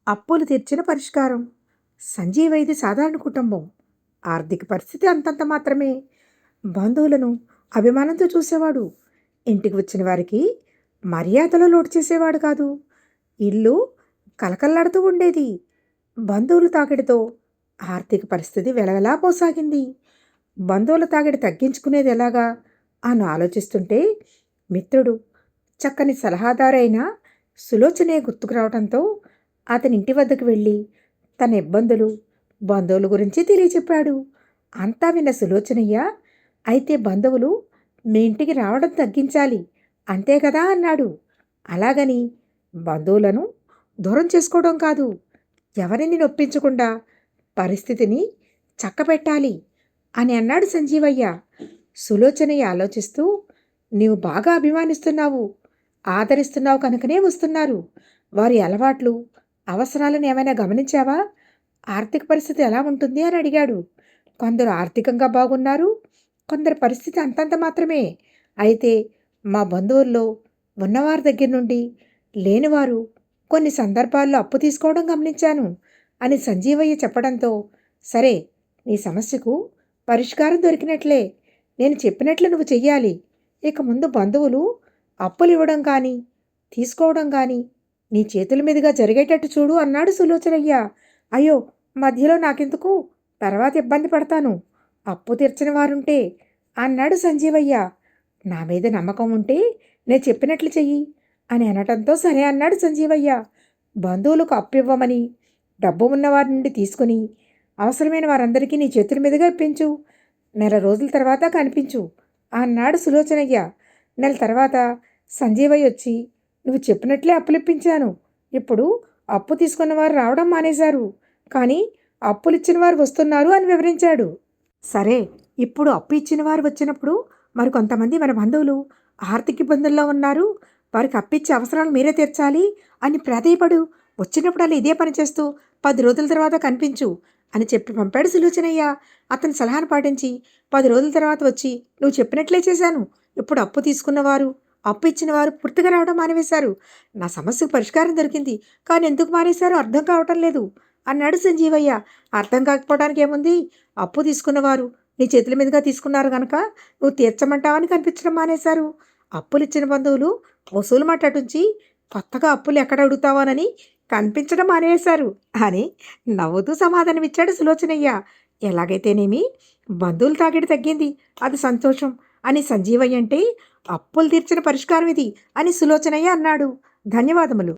అప్పులు తీర్చిన పరిష్కారం. సంజీవయ్యది సాధారణ కుటుంబం. ఆర్థిక పరిస్థితి అంతంత మాత్రమే. బంధువులను అభిమానంతో చూసేవాడు. ఇంటికి వచ్చిన వారికి మర్యాదలో లోటు చేసేవాడు కాదు. ఇల్లు కలకల్లాడుతూ ఉండేది. బంధువుల తాకిడితో ఆర్థిక పరిస్థితి వెలవెలా పోసాగింది. బంధువుల తాకిడి తగ్గించుకునేది ఎలాగా అని ఆలోచిస్తుంటే మిత్రుడు, చక్కని సలహాదారైన సులోచనే గుర్తుకు రావడంతో అతని ఇంటి వద్దకు వెళ్ళి తన ఇబ్బందులు, బంధువుల గురించి తెలియచెప్పాడు. అంతా విన్న సులోచనయ్య, అయితే బంధువులు మీ ఇంటికి రావడం తగ్గించాలి అంతే కదా అన్నాడు. అలాగని బంధువులను దూరం చేసుకోవడం కాదు, ఎవరిని నొప్పించకుండా పరిస్థితిని చక్కబెట్టాలి అని అన్నాడు సంజీవయ్య. సులోచనయ్య ఆలోచిస్తూ, నీవు బాగా అభిమానిస్తున్నావు, ఆదరిస్తున్నావు కనుకనే వస్తున్నారు. వారి అలవాట్లు, అవసరాలను ఏమైనా గమనించావా? ఆర్థిక పరిస్థితి ఎలా ఉంటుంది అని అడిగాడు. కొందరు ఆర్థికంగా బాగున్నారు, కొందరు పరిస్థితి అంతంత మాత్రమే. అయితే మా బంధువుల్లో ఉన్నవారి దగ్గర నుండి లేనివారు కొన్ని సందర్భాల్లో అప్పు తీసుకోవడం గమనించాను అని సంజీవయ్య చెప్పడంతో, సరే, నీ సమస్యకు పరిష్కారం దొరికినట్లే. నేను చెప్పినట్లు నువ్వు చెయ్యాలి. ఇక ముందు బంధువులు అప్పులు ఇవ్వడం కానీ తీసుకోవడం కానీ నీ చేతుల మీదుగా జరిగేటట్టు చూడు అన్నాడు సులోచనయ్య. అయ్యో, మధ్యలో నాకెందుకు, తర్వాత ఇబ్బంది పడతాను, అప్పు తీర్చిన వారుంటే అన్నాడు సంజీవయ్య. నా మీద నమ్మకం ఉంటే నేను చెప్పినట్లు చెయ్యి అని అనటంతో సరే అన్నాడు సంజీవయ్య. బంధువులకు అప్పు ఇవ్వమని డబ్బు ఉన్నవారి నుండి తీసుకుని అవసరమైన వారందరికీ నీ చేతుల మీదుగా ఇప్పించు. నెల రోజుల తర్వాత కనిపించు అన్నాడు సులోచనయ్య. నెల తర్వాత సంజీవయ్య వచ్చి, నువ్వు చెప్పినట్లే అప్పులిప్పించాను. ఇప్పుడు అప్పు తీసుకున్న వారు రావడం మానేశారు, కానీ అప్పులిచ్చిన వారు వస్తున్నారు అని వివరించాడు. సరే, ఇప్పుడు అప్పు ఇచ్చిన వారు వచ్చినప్పుడు మరి కొంతమంది మన బంధువులు ఆర్థిక ఇబ్బందుల్లో ఉన్నారు, వారికి అప్పిచ్చే అవసరాలు మీరే తీర్చాలి అని ప్రాధేయపడు. వచ్చినప్పుడల్లా ఇదే పని చేస్తూ 10 రోజుల తర్వాత కనిపించు అని చెప్పి పంపాడు సులోచనయ్య. అతని సలహాను పాటించి 10 రోజుల తర్వాత వచ్చి, నువ్వు చెప్పినట్లే చేశాను. ఇప్పుడు అప్పు తీసుకున్నవారు, అప్పు ఇచ్చిన వారు పూర్తిగా రావడం మానేశారు. నా సమస్యకు పరిష్కారం దొరికింది, కానీ ఎందుకు మానేశారో అర్థం కావటం లేదు అన్నాడు సంజీవయ్య. అర్థం కాకపోవడానికి ఏముంది, అప్పు తీసుకున్నవారు నీ చేతుల మీదుగా తీసుకున్నారు కనుక నువ్వు తీర్చమంటావని కనిపించడం మానేశారు. అప్పులు ఇచ్చిన బంధువులు వసూలు మాట్లాడుంచి కొత్తగా అప్పులు ఎక్కడ అడుగుతావానని కనిపించడం మానేశారు అని నవ్వుతూ సమాధానమిచ్చాడు సులోచనయ్య. ఎలాగైతేనేమి బంధువులు తాకిడి తగ్గింది, అది సంతోషం అని సంజీవయ్య అంటే, అప్పులు తీర్చిన పరిష్కారం ఇది అని సులోచనయ్య అన్నాడు. ధన్యవాదములు.